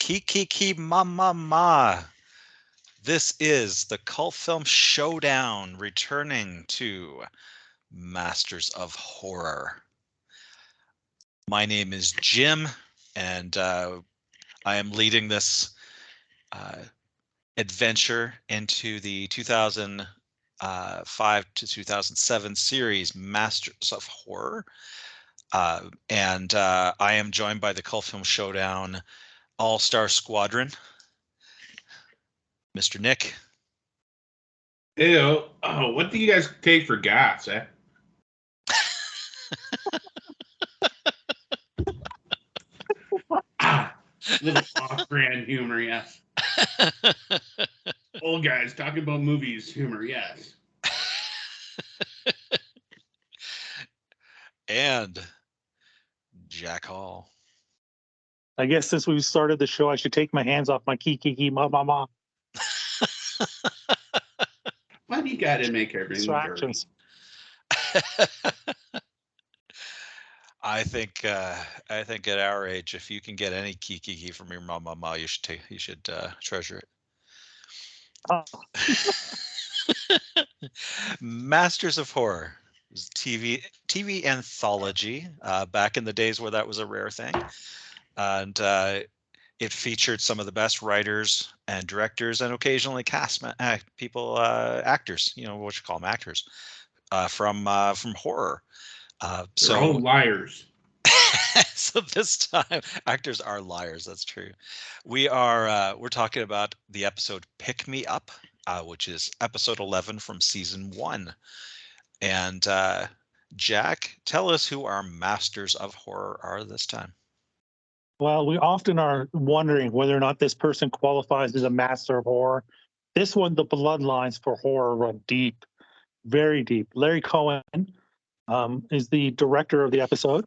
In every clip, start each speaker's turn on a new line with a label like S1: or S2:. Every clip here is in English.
S1: Kiki ma ma ma. This is the Cult Film Showdown, returning to Masters of Horror. My name is Jim, and I am leading this adventure into the 2005 to 2007 series Masters of Horror. And I am joined by the Cult Film Showdown All-Star Squadron. Mr. Nick.
S2: Ew. Oh, what do you guys take for gas, eh? Little off-brand humor, yes. Old guys talking about movies, humor, yes.
S1: And Jack Hall.
S3: I guess since we started the show, I should take my hands off my kiki ma ma ma.
S2: Why do you gotta make everything
S3: Distractions.
S1: I think at our age, if you can get any kiki from your mama, you should treasure it.
S3: Oh.
S1: Masters of Horror was TV anthology back in the days where that was a rare thing, and it featured some of the best writers and directors, and occasionally actors. You know what you call them, actors from horror.
S2: They're all liars.
S1: So this time, actors are liars. That's true. We're talking about the episode "Pick Me Up," which is episode 11 from season 1. And Jack, tell us who our Masters of Horror are this time.
S3: Well, we often are wondering whether or not this person qualifies as a master of horror. This one, the bloodlines for horror run deep, very deep. Larry Cohen is the director of the episode.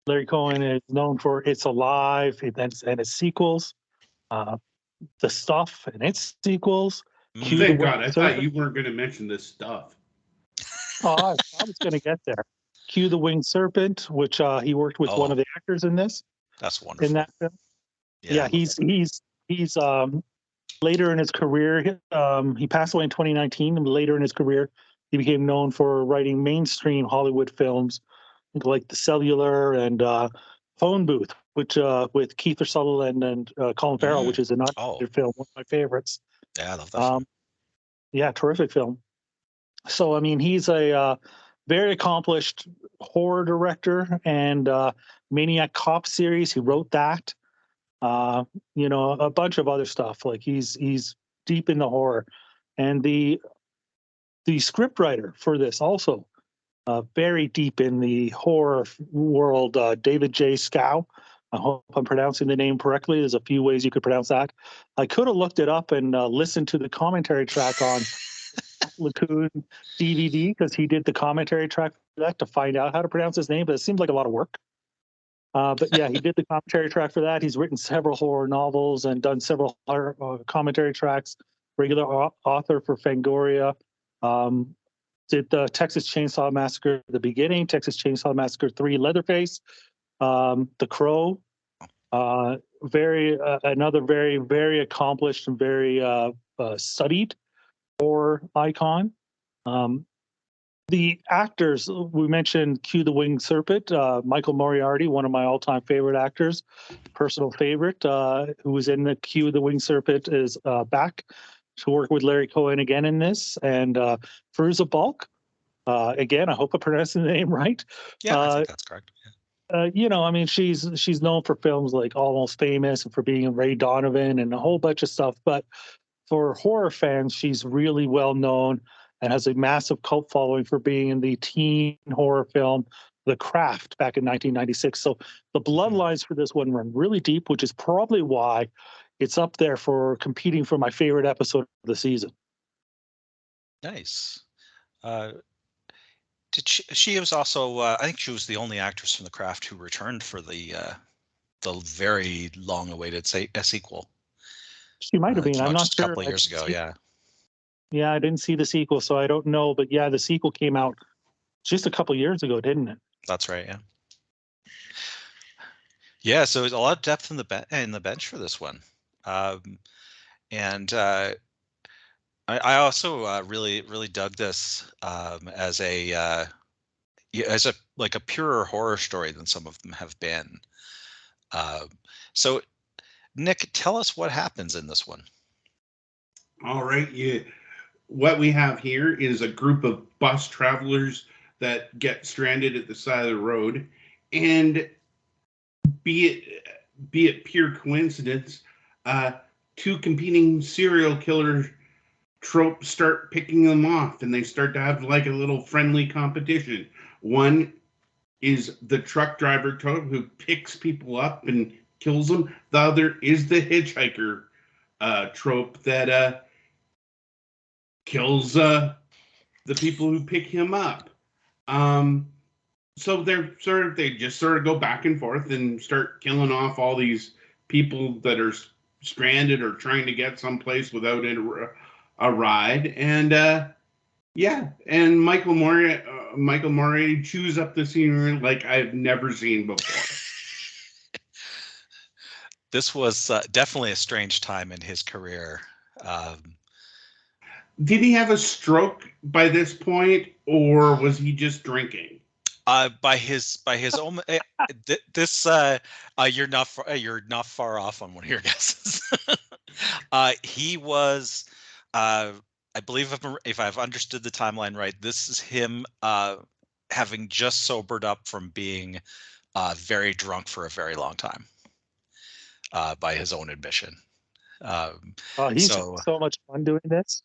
S3: Larry Cohen is known for It's Alive and its sequels, The Stuff and its sequels.
S2: Thank God, I thought you weren't going to mention this stuff.
S3: Oh, I was going to get there. Cue the Winged Serpent, which he worked with one of the actors in this.
S1: That's wonderful.
S3: In that film. Yeah, he's later in his career, he passed away in 2019, and later in his career, he became known for writing mainstream Hollywood films like The Cellular and Phone Booth, which with Kiefer Sutherland and Colin Farrell, which is another film, one of my favorites.
S1: Yeah, I love that film.
S3: Yeah, terrific film. So, I mean, he's a very accomplished horror director, and Maniac Cop series, he wrote that. A bunch of other stuff. Like he's deep in the horror, and the scriptwriter for this also very deep in the horror world. David J. Schow. I hope I'm pronouncing the name correctly. There's a few ways you could pronounce that. I could have looked it up and listened to the commentary track on Lacoon DVD, because he did the commentary track for that, to find out how to pronounce his name, but it seems like a lot of work. But yeah, he did the commentary track for that. He's written several horror novels and done several horror commentary tracks. Regular author for Fangoria. Did the Texas Chainsaw Massacre at the beginning, Texas Chainsaw Massacre 3, Leatherface, The Crow. Another very, very accomplished and very studied horror icon. The actors, we mentioned Cue the Winged Serpent, Michael Moriarty, one of my all-time favorite actors, personal favorite, who was in the Cue the Winged Serpent, is back to work with Larry Cohen again in this, and Fairuza Balk, again, I hope I'm pronouncing the name right.
S1: Yeah, I think that's correct.
S3: Yeah. I mean, she's known for films like Almost Famous and for being in Ray Donovan and a whole bunch of stuff, but for horror fans, she's really well known and has a massive cult following for being in the teen horror film The Craft back in 1996. So the bloodlines for this one run really deep, which is probably why it's up there for competing for my favorite episode of the season.
S1: Nice. She was also, I think she was the only actress from The Craft who returned for the very long-awaited sequel.
S3: She might have been. I'm not sure.
S1: A couple of years ago, yeah.
S3: Yeah, I didn't see the sequel, so I don't know. But yeah, the sequel came out just a couple years ago, didn't it?
S1: That's right, yeah. Yeah, so there's a lot of depth in the bench for this one, and I also really dug this as a like a purer horror story than some of them have been. Uh, so Nick, tell us what happens in this one.
S2: All right, yeah. What we have here is a group of bus travelers that get stranded at the side of the road, and be it pure coincidence, two competing serial killer tropes start picking them off, and they start to have like a little friendly competition. One is the truck driver Tobe who picks people up and kills them. The other is the hitchhiker trope that kills the people who pick him up. So they just sort of go back and forth and start killing off all these people that are stranded or trying to get someplace without a ride. And yeah, and Michael Moray chews up the scenery like I've never seen before.
S1: This was definitely a strange time in his career.
S2: Did he have a stroke by this point, or was he just drinking?
S1: By his own, this you're not far off on one of your guesses. He was, I believe if I've understood the timeline right, this is him having just sobered up from being very drunk for a very long time, by his own admission.
S3: He's so much fun doing this.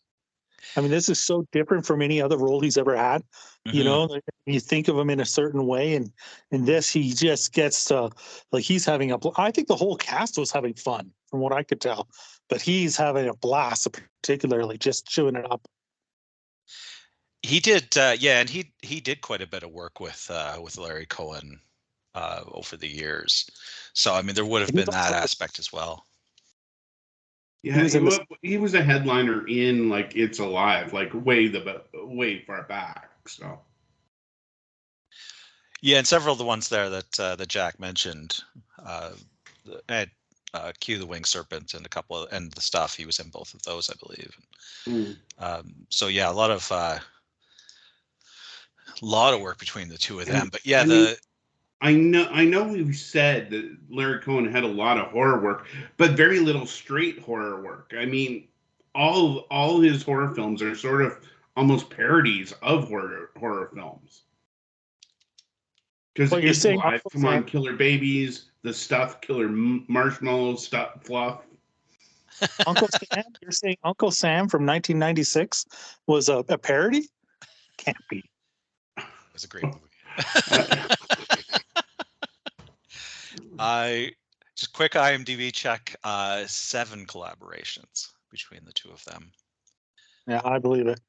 S3: I mean, this is so different from any other role he's ever had. Mm-hmm. You know, you think of him in a certain way, and in this, he just gets to, like, he's having I think the whole cast was having fun, from what I could tell, but he's having a blast, particularly just chewing it up.
S1: He did, yeah, and he did quite a bit of work with Larry Cohen over the years. So I mean, there would have been that aspect as well.
S2: Yeah, he was a headliner in like It's Alive, like way far back. So
S1: yeah, and several of the ones there that Jack mentioned, Q the Winged Serpent and a couple of, and the stuff, he was in both of those, I believe. So yeah, a lot of work between the two of them. But yeah,
S2: I know we've said that Larry Cohen had a lot of horror work, but very little straight horror work. I mean, all his horror films are sort of almost parodies of horror films. Because It's Alive, come on, Killer Babies, The Stuff, Killer Marshmallows, Stuff, Fluff.
S3: Uncle Sam? You're saying Uncle Sam from 1996 was a parody? Can't be.
S1: It was a great movie. Just quick IMDb check, 7 collaborations between the two of them.
S3: Yeah, I believe it.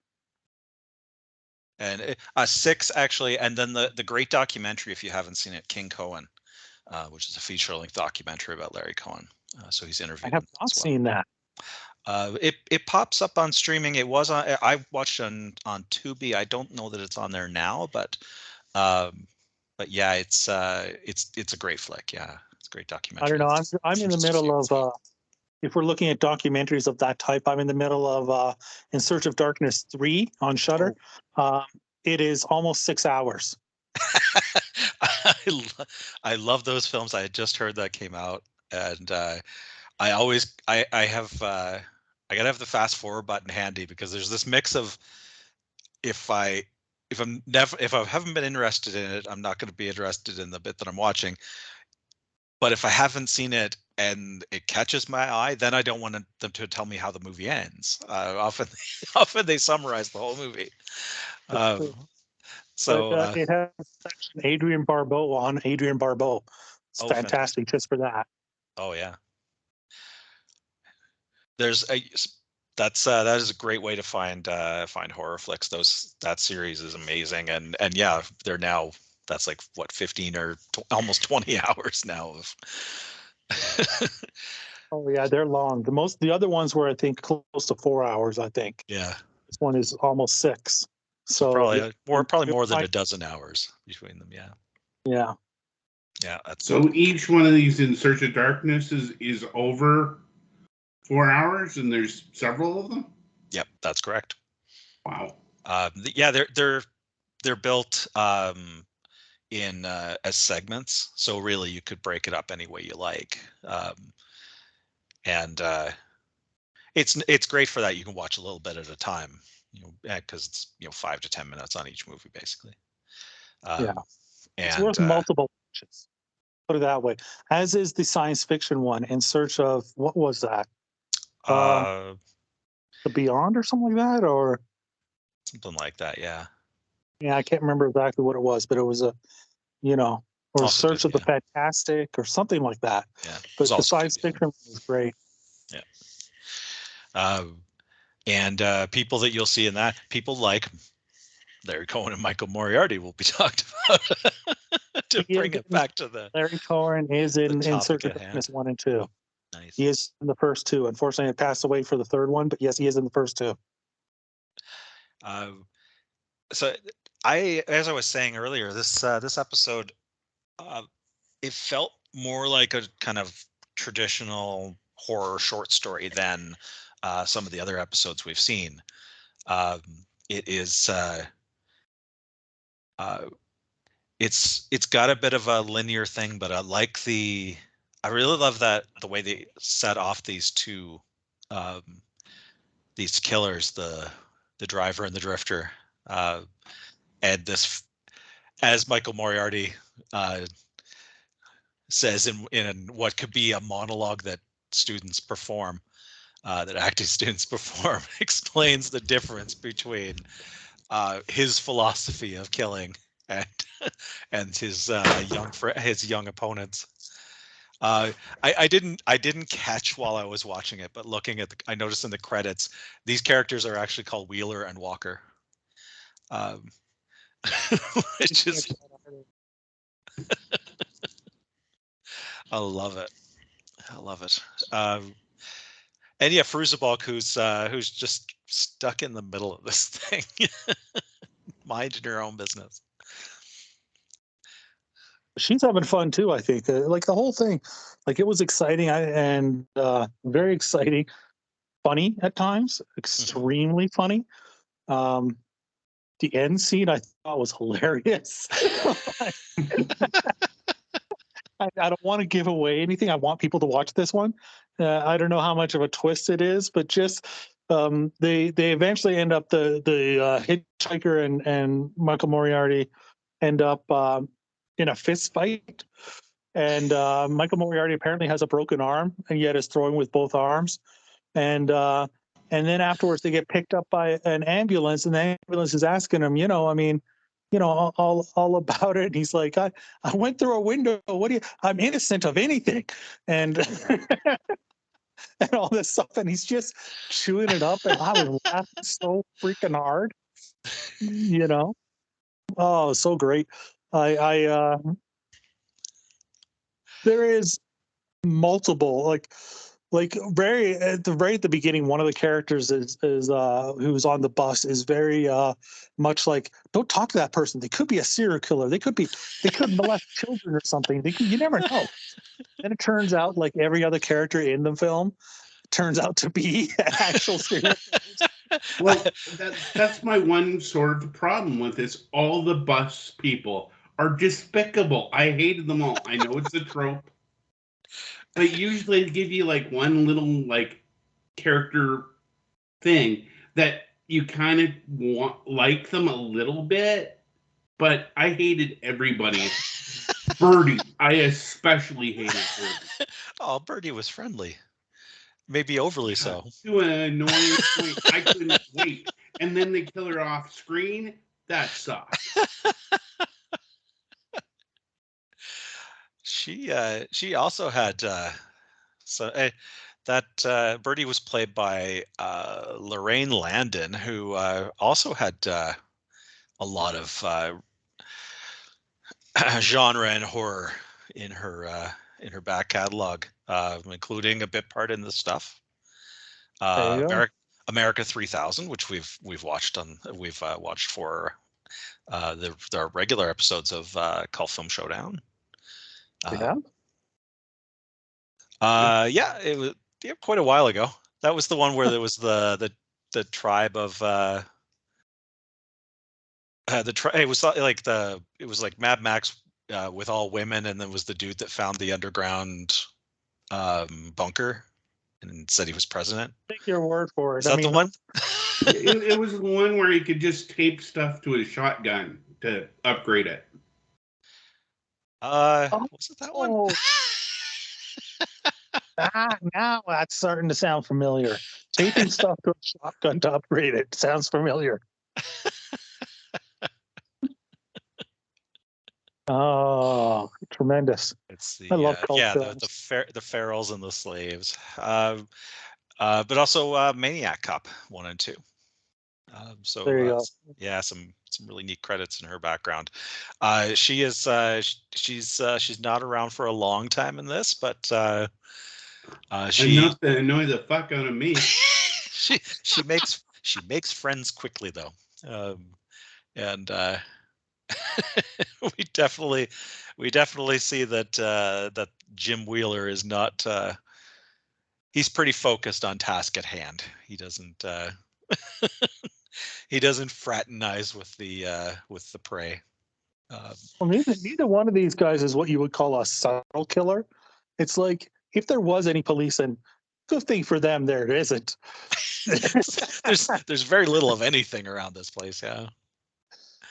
S1: And 6 actually, and then the great documentary, if you haven't seen it, King Cohen, which is a feature-length documentary about Larry Cohen. So he's interviewed.
S3: I have not seen that.
S1: It pops up on streaming. It was on. I watched on Tubi. I don't know that it's on there now, but yeah, it's a great flick. Yeah, it's a great documentary.
S3: I don't know. I'm in the middle of. If we're looking at documentaries of that type, I'm in the middle of In Search of Darkness 3 on Shudder. It is almost 6 hours.
S1: I love those films. I had just heard that came out, and I gotta have the fast forward button handy, because there's this mix of if I haven't been interested in it, I'm not going to be interested in the bit that I'm watching. But if I haven't seen it and it catches my eye, then I don't want them to tell me how the movie ends. Often they summarize the whole movie.
S3: It has Adrienne Barbeau on Adrienne Barbeau. It's fantastic just for that.
S1: Oh yeah. That is a great way to find horror flicks. That series is amazing, and yeah, they're now, that's like what, 15 or almost 20 hours now of.
S3: Oh yeah, they're long. The other ones were, I think, close to 4 hours. I think.
S1: Yeah.
S3: This one is almost 6. So
S1: probably more than a dozen hours between them. Yeah.
S3: Yeah.
S1: Yeah, that's
S2: So each one of these In Search of Darkness is over 4 hours, and there's several of them.
S1: Yep, that's correct.
S2: Wow.
S1: Yeah, they're built in as segments, so really you could break it up any way you like, and it's great for that. You can watch a little bit at a time, because it's 5 to 10 minutes on each movie basically.
S3: Yeah. It's
S1: And
S3: worth multiple watches. Put it that way. As is the science fiction one, In Search of, what was that?
S1: uh,
S3: The Beyond or something like that, or
S1: something like that. Yeah.
S3: yeah, I can't remember exactly what it was, but it was a, or
S1: Also
S3: Search
S1: good.
S3: of the
S1: Yeah.
S3: Fantastic or something like that.
S1: Yeah. It was
S3: But the
S1: also
S3: science
S1: good.
S3: fiction was great.
S1: Yeah. And people that you'll see in that, people like Larry Cohen and Michael Moriarty will be talked about to bring it back to the
S3: Larry Cohen is in
S1: topic
S3: Search of
S1: at hand.
S3: Darkness 1 and 2.
S1: Nice.
S3: He is in the first two. Unfortunately, he passed away for the third one, but yes, he is in the first two.
S1: So as I was saying earlier, this episode, it felt more like a kind of traditional horror short story than some of the other episodes we've seen. It is. It's got a bit of a linear thing, but I really love that the way they set off these two, these killers, the driver and the drifter, and this, as Michael Moriarty says in what could be a monologue that students perform, that acting students perform, explains the difference between his philosophy of killing and and his young opponents. I didn't catch while I was watching it, but looking at I noticed in the credits these characters are actually called Wheeler and Walker, which is I love it. I love it. And yeah, Fruzabalk, who's just stuck in the middle of this thing, minding her own business.
S3: She's having fun too, I think. Like the whole thing, like it was exciting and very exciting, funny at times, extremely funny. The end scene I thought was hilarious. I don't want to give away anything. I want people to watch this one. I don't know how much of a twist it is, but just they eventually end up the hitchhiker and Michael Moriarty end up in a fist fight, and Michael Moriarty apparently has a broken arm and yet is throwing with both arms, and then afterwards they get picked up by an ambulance, and the ambulance is asking him, all about it. And he's like, I went through a window. I'm innocent of anything. And and all this stuff. And he's just chewing it up. And I was laughing so freaking hard. Oh, so great. There is multiple, like very at the beginning, one of the characters is who's on the bus is very much like, don't talk to that person, they could be a serial killer, they could molest children or something, you never know. And it turns out, like every other character in the film turns out to be actual serial killers.
S2: Well, that's my one sort of problem with this. All the bus people are despicable. I hated them all. I know it's a trope, but usually they give you like one little like character thing that you kind of like them a little bit, but I hated everybody. Birdie, I especially hated Birdie.
S1: Oh, Birdie was friendly, maybe overly so.
S2: To an annoying point, I couldn't wait. And then they kill her off screen. That sucks.
S1: She also had that Birdie was played by Lorraine Landon, who also had a lot of genre and horror in her back catalog, including a bit part in The Stuff, America 3000, which we've watched for the regular episodes of Cult Film Showdown.
S3: Yeah.
S1: Yeah, it was quite a while ago. That was the one where there was the tribe of it was like Mad Max with all women, and then was the dude that found the underground bunker and said he was president.
S3: Take your word for it.
S1: Is that the one?
S2: It was the one where he could just tape stuff to his shotgun to upgrade it.
S1: Was it that one?
S3: Now that's starting to sound familiar. Taping stuff to a shotgun to upgrade it sounds familiar. Oh, tremendous!
S1: It's
S3: I love cult films.
S1: the Ferals and the Slaves, but also Maniac Cop 1 and 2. So
S3: There you go.
S1: yeah, some really neat credits in her background. She is she's not around for a long time in this, but she
S2: enough to annoy the fuck out of me.
S1: she makes friends quickly though, and we definitely see that that Jim Wheeler is not. He's pretty focused on task at hand. He doesn't. He doesn't fraternize with the prey.
S3: Well, neither one of these guys is what you would call a subtle killer. It's like if there was any police, and good thing for them, there isn't.
S1: there's very little of anything around this place. Yeah.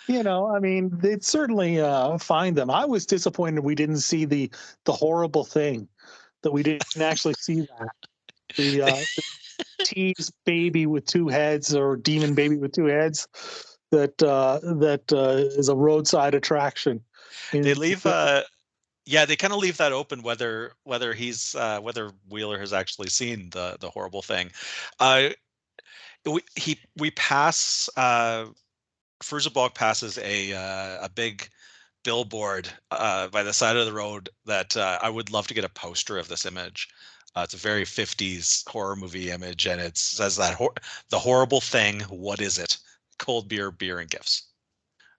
S3: You know, I mean, they'd certainly find them. I was disappointed we didn't see the horrible thing, that we didn't actually see that. The tease baby with two heads, or demon baby with two heads, that is a roadside attraction.
S1: They leave yeah, they kind of leave that open whether he's whether Wheeler has actually seen the horrible thing. We pass Fruzabalk passes a big billboard by the side of the road that I would love to get a poster of this image. It's a very 50s horror movie image, and it says that the horrible thing, what is it? Cold beer and gifts.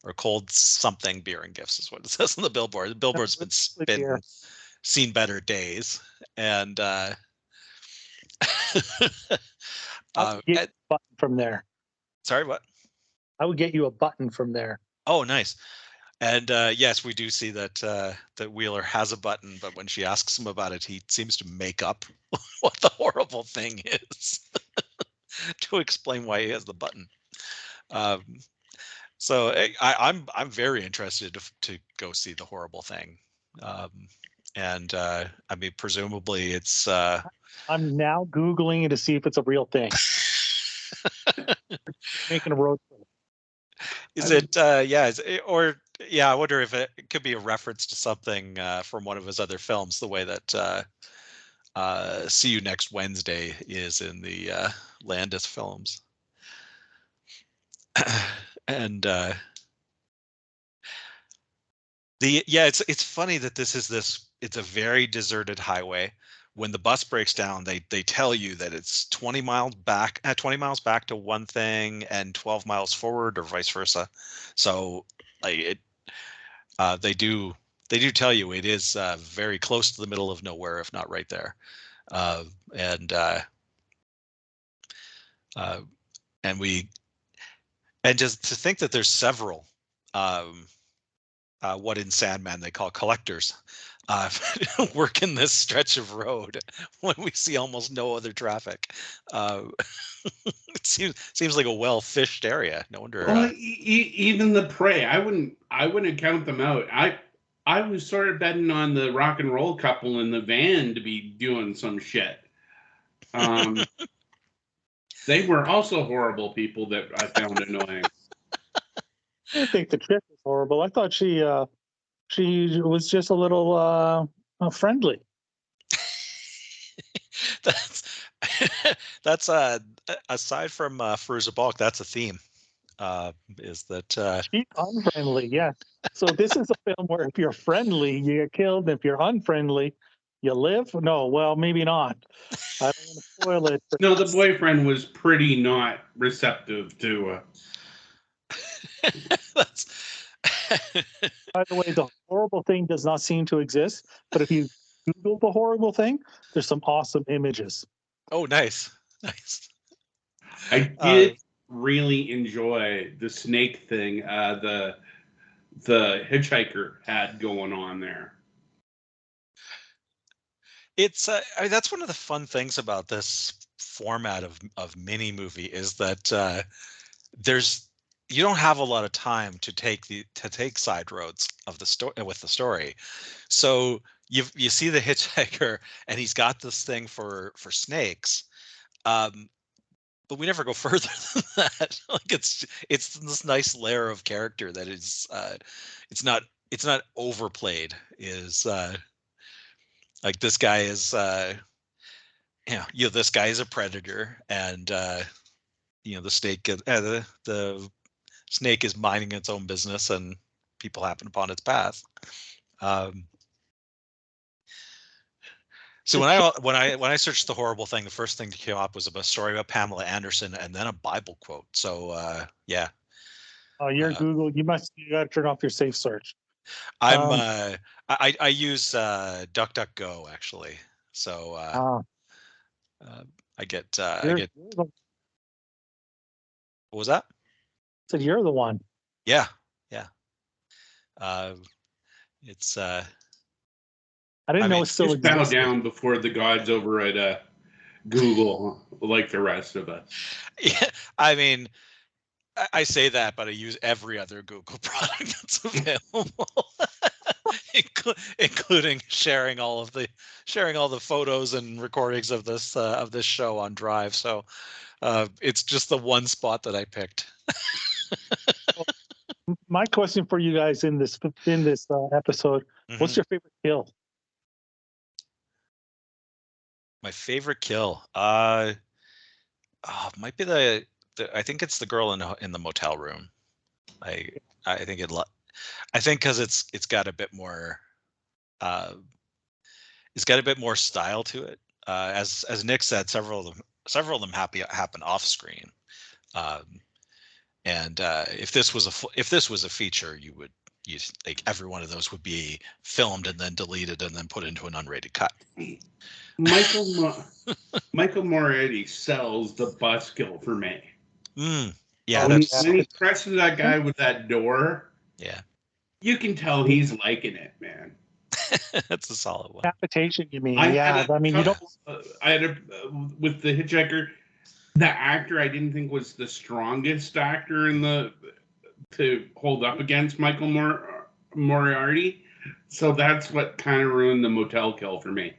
S1: Or cold something beer and gifts is what it says on the billboard. The billboard's been seen better days. And
S3: I would get a button from there.
S1: Sorry, what?
S3: I would get you a button from there.
S1: Oh, nice. And yes, we do see that that Wheeler has a button, but when she asks him about it, he seems to make up what the horrible thing is to explain why he has the button. So I'm very interested to go see the horrible thing, and I mean, presumably it's.
S3: I'm now Googling it to see if it's a real thing. Making a road trip.
S1: Is it? Yeah. Or yeah. I wonder if it could be a reference to something from one of his other films, the way that "See You Next Wednesday" is in the Landis films. And it's funny that it's a very deserted highway. When the bus breaks down, they tell you that it's 20 miles back to one thing and 12 miles forward, or vice versa. So like they do tell you it is very close to the middle of nowhere, if not right there. And just to think that there's several what in Sandman they call collectors work in this stretch of road when we see almost no other traffic. It seems like a well-fished area. No wonder.
S2: Well, even the prey, I wouldn't count them out. I was sort of betting on the rock and roll couple in the van to be doing some shit. They were also horrible people that I found annoying.
S3: I think the chick was horrible. I thought she was just a little friendly.
S1: That's aside from Fruzabalk, that's a theme. Is that
S3: she's unfriendly? Yes. So this is a film where if you're friendly, you get killed. If you're unfriendly, you live. No, well, maybe not. I don't want to spoil it.
S2: No, the boyfriend was pretty not receptive to.
S3: By the way, the horrible thing does not seem to exist, but if you Google the horrible thing, there's some awesome images.
S1: Oh, nice, nice.
S2: I
S1: Uh,
S2: did really enjoy the snake thing. The hitchhiker had going on there.
S1: it's I mean, that's one of the fun things about this format of mini movie is that there's you don't have a lot of time to take side roads of the story with the story. So you see the hitchhiker and he's got this thing for snakes. Um, but we never go further than that. Like it's this nice layer of character that is it's not it's not overplayed. Is like this guy is this guy is a predator, and the the snake is minding its own business, and people happen upon its path. Um, so when I searched the horrible thing, the first thing that came up was a story about Pamela Anderson, and then a Bible quote. So yeah,
S3: Your
S1: uh,
S3: Google, you got to turn off your safe search.
S1: I'm
S3: Um,
S1: I use DuckDuckGo actually. So
S3: uh,
S1: uh, I
S3: you're,
S1: get
S3: you're the,
S1: what was that?
S3: said you're the one.
S1: Yeah, yeah. Uh, it's
S3: I didn't
S1: I
S3: know
S1: mean
S3: it still
S2: Just bow
S3: existed.
S2: down before the gods over at Google, like the rest of us.
S1: yeah, I mean I say that, but I use every other Google product that's available, including sharing all the photos and recordings of this show on Drive. So it's just the one spot that I picked.
S3: My question for you guys in this episode:
S1: Hmm.
S3: what's your favorite kill?
S1: My favorite kill, might be I think it's the girl in the motel room. I I think I think because it's got a bit more. Uh, it's got a bit more style to it. As Nick said, several of them happen off screen. Um, and if this was a feature, you would use like every one of those would be filmed and then deleted and then put into an unrated cut.
S2: Michael Michael Moretti sells the bus kill for me.
S1: Mm, yeah,
S3: Oh
S2: When,
S3: yeah,
S1: that's
S2: when he presses that guy with that door,
S1: yeah,
S2: you can tell he's liking it, man.
S1: that's a solid one.
S3: decapitation. You mean?
S2: I had
S3: Yeah.
S2: a
S3: I mean, you don't.
S2: couple. I had a with the hitchhiker. The actor I didn't think was the strongest actor in the to hold up against Moriarty. So that's what kind of ruined the motel kill for me.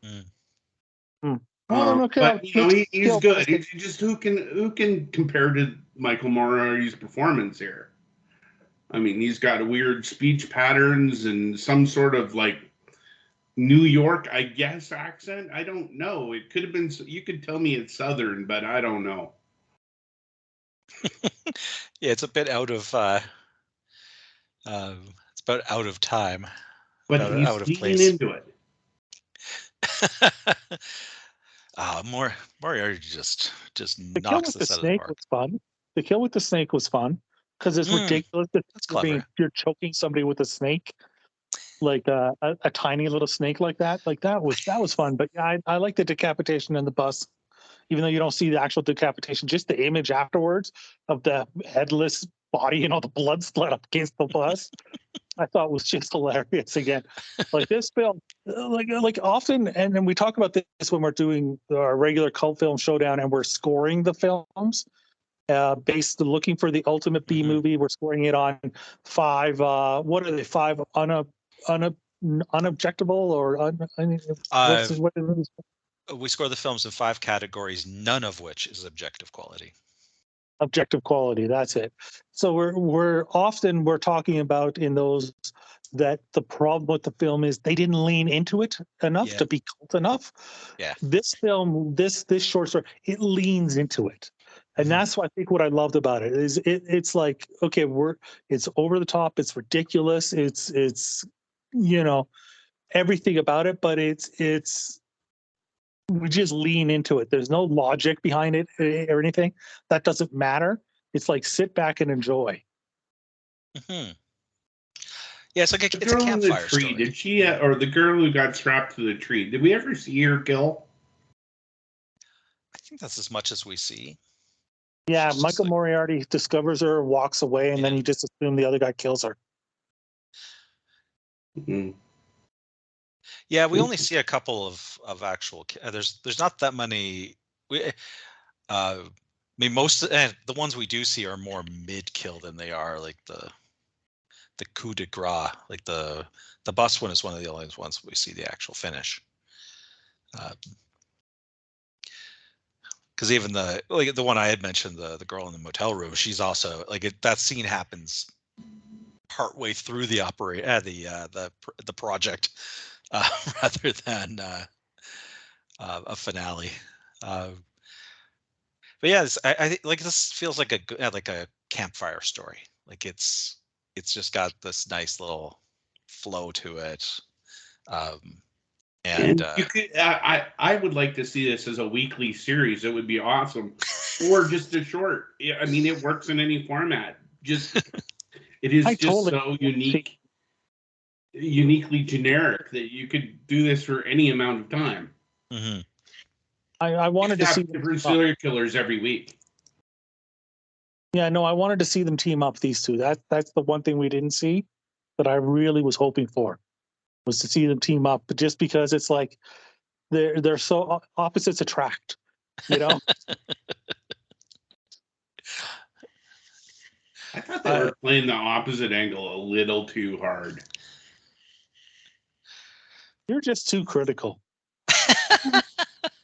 S1: Mm.
S3: Hmm. Well, okay.
S2: But he's
S3: Kill,
S2: good. He's just who can compare to Michael Moriarty's performance here? I mean, he's got weird speech patterns and some sort of like New York, I guess, accent. I don't know. It could have been. You could tell me it's Southern, but I don't know.
S1: Yeah, it's a bit out of it's about out of time,
S2: But
S1: about
S2: he's
S1: out of
S2: leaning
S1: place.
S2: into it.
S1: Moriarty just
S3: the kill
S1: knocks
S3: with the
S1: this out of the
S3: snake
S1: park.
S3: was fun. The kill with the snake was fun because it's
S1: Mm,
S3: ridiculous that
S1: that's clever.
S3: you're choking somebody with a snake, like a tiny little snake like that. Like that was fun. But yeah, I like the decapitation in the bus, even though you don't see the actual decapitation. Just the image afterwards of the headless body and all the blood splat up against the bus. I thought was just hilarious again. Like this film, like often, and then we talk about this when we're doing our regular cult film showdown and we're scoring the films based looking for the ultimate B
S1: Hmm.
S3: movie. We're scoring it on five. What are they? Five unobjectable or
S1: Uh,
S3: what is it?
S1: we score the films in 5 categories, none of which is objective quality.
S3: Objective quality. That's it. So we're talking about in those that the problem with the film is they didn't lean into it enough
S1: Yeah,
S3: to be cult enough.
S1: yeah.
S3: This film, this short story, it leans into it, and
S1: Mhm.
S3: that's what I think what I loved about it is it's like okay, it's over the top, it's ridiculous, it's you know everything about it, but it's we just lean into it. There's no logic behind it or anything. That doesn't matter. It's like sit back and enjoy.
S1: Mhm. Yeah, it's like
S2: The
S1: it's a
S2: girl in the
S1: campfire
S2: tree,
S1: story.
S2: did she, or the girl who got strapped to the tree, did we ever see her kill?
S1: I think that's as much as we see.
S3: Yeah,
S1: She's just
S3: Michael
S1: like,
S3: Moriarty discovers her, walks away, and then
S1: Yeah.
S3: you just assume the other guy kills her.
S2: Mhm.
S1: Yeah, we only see a couple of actual. There's not that many. I mean, most the ones we do see are more mid kill than they are like the coup de grace. Like the bus one is one of the only ones we see the actual finish. Because even the one I had mentioned, the girl in the motel room, she's also like that scene happens partway through the the project, rather than a finale. Uh, but yeah, I think like this feels like like a campfire story. Like it's just got this nice little flow to it, um, and
S2: And you could, I would like to see this as a weekly series. It would be awesome, or just a short. Yeah, I mean, it works in any format. Just it
S3: I
S2: is just
S3: totally
S2: so uniquely generic that you could do this for any amount of time.
S1: mhm.
S3: I
S2: You
S3: wanted
S2: could
S3: to see
S2: have
S3: them
S2: different
S3: team up.
S2: serial killers every week.
S3: Yeah, no, I wanted to see them team up, these two. That's the one thing we didn't see that I really was hoping for, was to see them team up. But just because it's like they're so opposites attract, you know.
S2: I thought they were playing the opposite angle a little too hard.
S3: You're just too critical.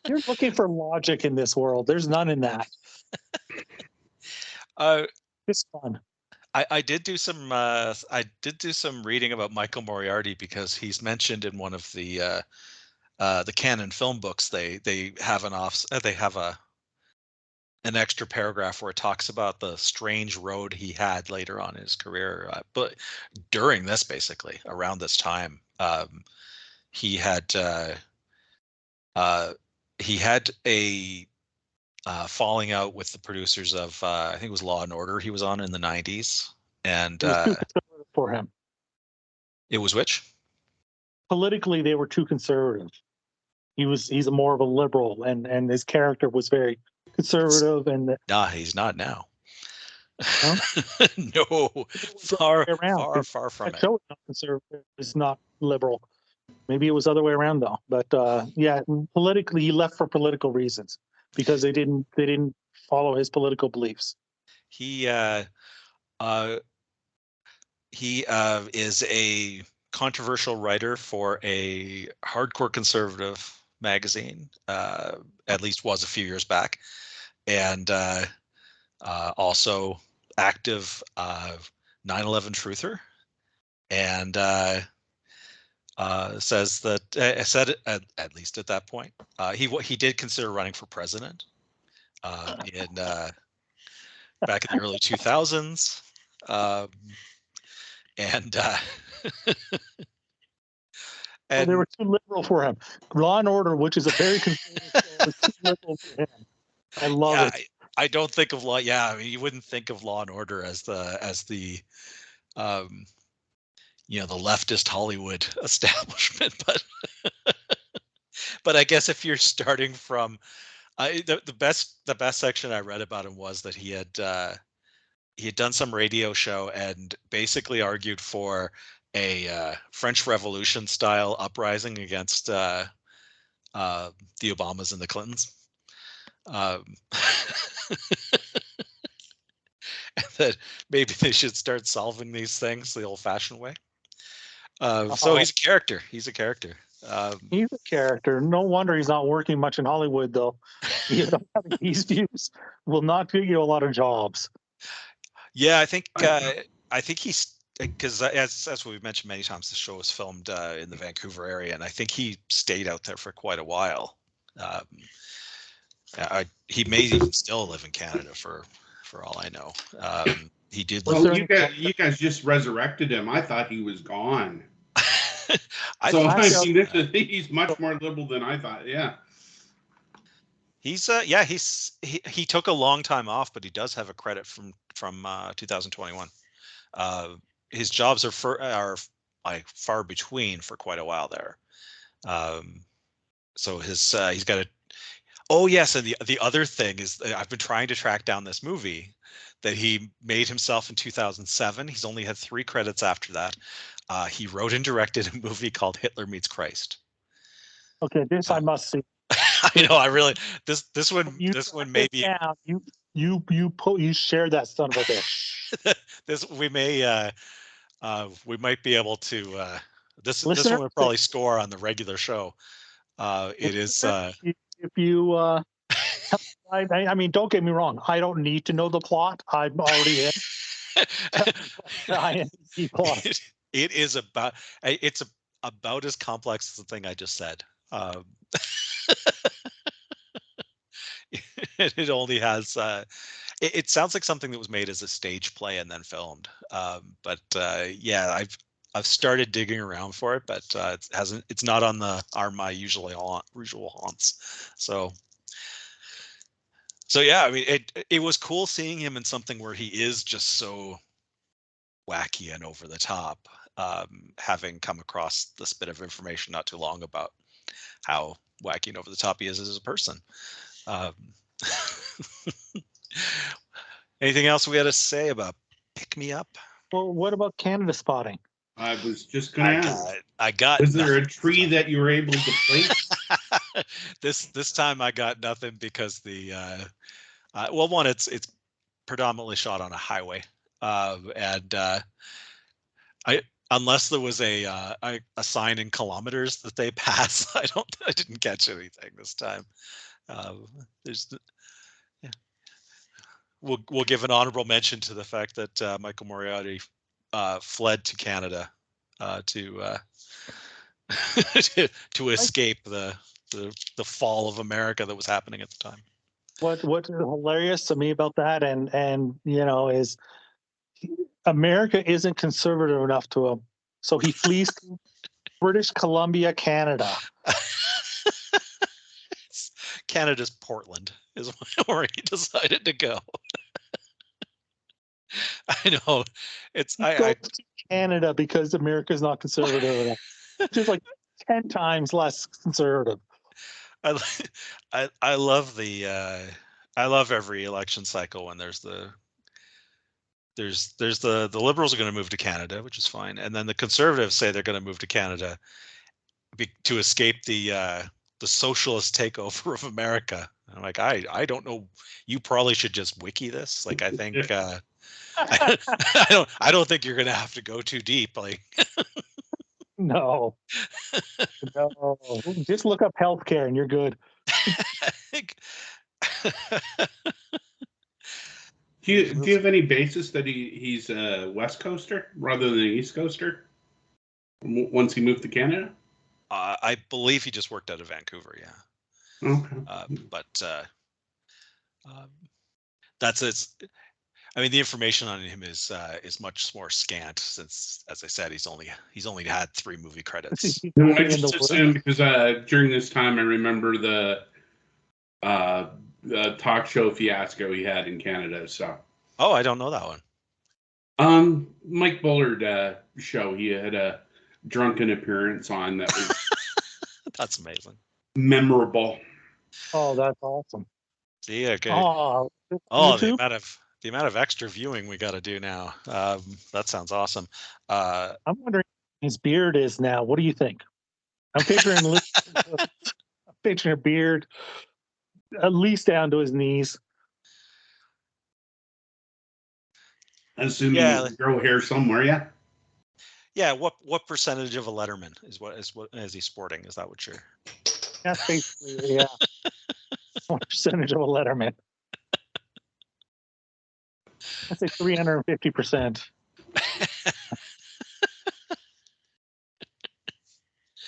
S3: You're looking for logic in this world. There's none in that.
S1: uh,
S3: It's fun.
S1: I did do some reading about Michael Moriarty because he's mentioned in one of the Canon film books. They have they have an extra paragraph where it talks about the strange road he had later on in his career, but during this, basically around this time, he had uh, he had a falling out with the producers of I think it was Law and Order he was on in the 90s, and
S3: It was too conservative for him.
S1: it was which.
S3: Politically, they were too conservative. He's more of a liberal, and his character was very conservative. And
S1: Nah, he's not now.
S3: well,
S1: No,
S3: it was the other way around.
S1: far from
S3: That
S1: it.
S3: show is not conservative. It's not liberal. Maybe it was the other way around though. But yeah, politically, he left for political reasons because they didn't follow his political beliefs.
S1: He uh, he is a controversial writer for a hardcore conservative magazine. At least was a few years back, and also active 9/11 truther, and says that said at least at that point he did consider running for president in back in the early 2000s, um, and
S3: So they
S1: and
S3: were too liberal for him. Law and Order, which is a very conservative show, was too liberal for him. I love
S1: yeah,
S3: it.
S1: I don't think of law. Yeah, I mean, you wouldn't think of Law and Order as the um, the leftist Hollywood establishment, but I guess if you're starting from the best section I read about him was that he had done some radio show and basically argued for a French Revolution style uprising against the Obamas and the Clintons. Um, that maybe they should start solving these things the old-fashioned way. So
S3: Oh,
S1: he's a character. He's a character.
S3: he's a character. No wonder he's not working much in Hollywood, though. You know, having these views will not get you a lot of jobs.
S1: Yeah, I think he's because as we've mentioned many times, the show was filmed in the Vancouver area, and I think he stayed out there for quite a while. Um, he may even still live in Canada for all I know. He did
S3: Was
S1: live.
S2: Well,
S3: there any?
S2: you guys just resurrected him. I thought he was gone.
S1: I
S2: So
S1: thought
S2: I
S3: Actually,
S2: mean, he's much more liberal than I thought. Yeah.
S1: he's yeah he took a long time off, but he does have a credit from 2021. His jobs are far between for quite a while there. So he's got a. Oh yes, and the other thing is I've been trying to track down this movie that he made himself in 2007. He's only had 3 credits after that. He wrote and directed a movie called Hitler Meets Christ.
S3: Okay, this I must see.
S1: I know. I really this one maybe
S3: you share that son of a bitch.
S1: we might be able to this
S3: Listener,
S1: one would probably score on the regular show. It is
S3: if you I mean, don't get me wrong, I don't need to know the plot. I'm already in. Plot.
S1: It is about about as complex as the thing I just said. It only has it sounds like something that was made as a stage play and then filmed. But yeah, I've started digging around for it, but it's not on my usual haunts. So yeah, I mean, it was cool seeing him in something where he is just so wacky and over the top. Having come across this bit of information not too long about how wacky and over the top he is as a person. Anything else we had to say about Pick Me Up?
S3: Well, what about Canada spotting?
S2: I was just going to ask.
S1: I got.
S2: Was there a tree that you were able to place?
S1: This time I got nothing because the well, one, it's predominantly shot on a highway, and I unless there was a sign in kilometers that they pass, I didn't catch anything this time. Yeah. We'll give an honorable mention to the fact that Michael Moriarty fled to Canada to escape the fall of America that was happening at the time.
S3: What's hilarious to me about that, and you know, is America isn't conservative enough to him, so he flees to British Columbia, Canada.
S1: Canada's Portland is where he decided to go. I know it's I
S3: to Canada because America's not conservative enough. Just like 10 times less conservative.
S1: I love I love every election cycle when there's the Liberals are going to move to Canada, which is fine, and then the Conservatives say they're going to move to Canada to escape the socialist takeover of America. I'm like, I don't know. You probably should just wiki this. Like, I think I don't think you're going to have to go too deep. Like,
S3: no, just look up healthcare and you're good.
S2: Do you have any basis that he's a West Coaster rather than an East Coaster once he moved to Canada?
S1: I believe he just worked out of Vancouver. Yeah.
S2: Okay.
S1: But that's it. I mean, the information on him is much more scant since, as I said, he's only had 3 movie credits.
S2: No, I just assumed because during this time I remember the talk show fiasco he had in Canada. So.
S1: Oh, I don't know that one.
S2: Mike Bullard show. He had a drunken appearance on that was
S1: that's amazing,
S2: memorable.
S3: Oh, that's awesome.
S1: See, okay.
S3: Oh,
S1: the amount of extra viewing we got to do now. That sounds awesome.
S3: I'm wondering his beard is now. What do you think? I'm picturing a beard at least down to his knees.
S2: Assuming you grow hair somewhere, yeah.
S1: Yeah, what percentage of a Letterman is he sporting? Is that what you're?
S3: That's basically, yeah. What percentage of a Letterman? I'd say 350%.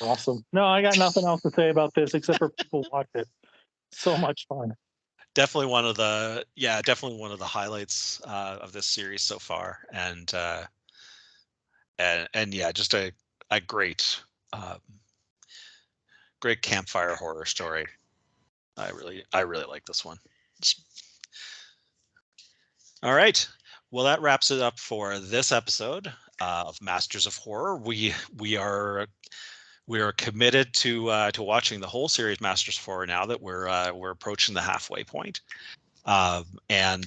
S3: Awesome. No, I got nothing else to say about this except for people watch it. So much fun.
S1: Definitely one of the highlights of this series so far, and yeah, just a great campfire horror story. I really like this one. All right. Well, that wraps it up for this episode. of Masters of Horror. We are committed to watching the whole series Masters of Horror now that we're approaching the halfway point. And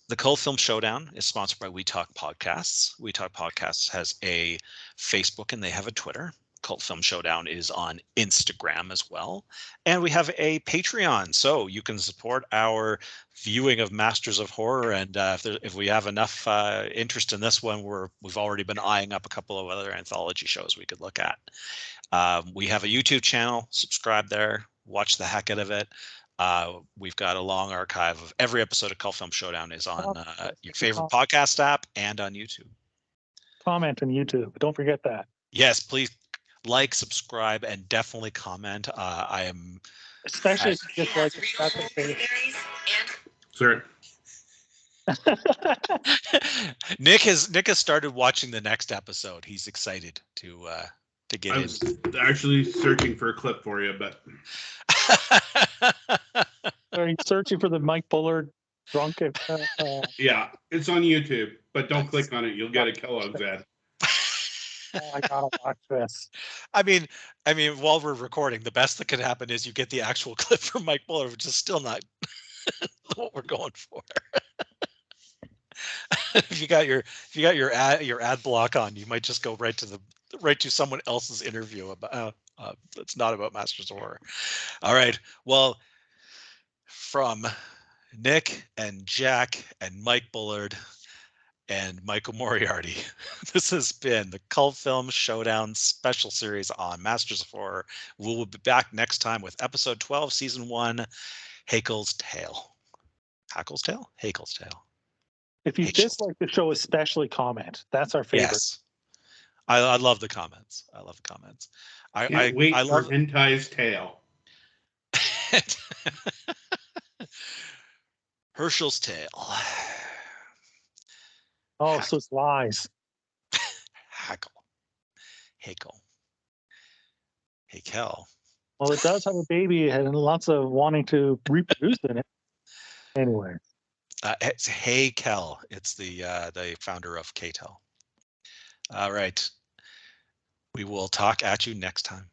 S1: the Cult Film Showdown is sponsored by We Talk Podcasts. We Talk Podcasts has a Facebook and they have a Twitter. Cult Film Showdown is on Instagram as well. And we have a Patreon, so you can support our viewing of Masters of Horror. And if we have enough interest in this one, we've already been eyeing up a couple of other anthology shows we could look at. We have a YouTube channel. Subscribe there. Watch the heck out of it. We've got a long archive of every episode of Cult Film Showdown is on your favorite podcast app and on YouTube.
S3: Comment on YouTube. Don't forget that.
S1: Yes, please like, subscribe, and definitely comment. I am
S3: especially if you just like
S2: Sir.
S1: Nick has started watching the next episode. He's excited to get in.
S2: I was actually searching for a clip for you, but
S3: are you searching for the Mike Bullard drunk?
S2: Yeah, it's on YouTube, but don't click on it. You'll get a Kellogg's ad.
S3: Oh, I gotta watch this.
S1: I mean, while we're recording, the best that could happen is you get the actual clip from Mike Bullard, which is still not what we're going for. If you got your ad block on, you might just go right to someone else's interview about it's not about Masters of Horror. All right. Well, from Nick and Jack and Mike Bullard and Michael Moriarty, this has been the Cult Film Showdown special series on Masters of Horror. We will be back next time with episode 12, season 1, Hakel's Tale. Hakel's Tale? Hakel's Tale.
S3: If you dislike the show, especially comment. That's our favorite.
S1: Yes. I love the comments. I love the comments. I
S2: love Hentai's Tale.
S1: Herschel's Tale.
S3: Oh, so it's lies.
S1: Hakel. Hakel.
S3: Well, it does have a baby and lots of wanting to reproduce in it. Anyway.
S1: It's Hakel. It's the founder of K-Tel. All right. We will talk at you next time.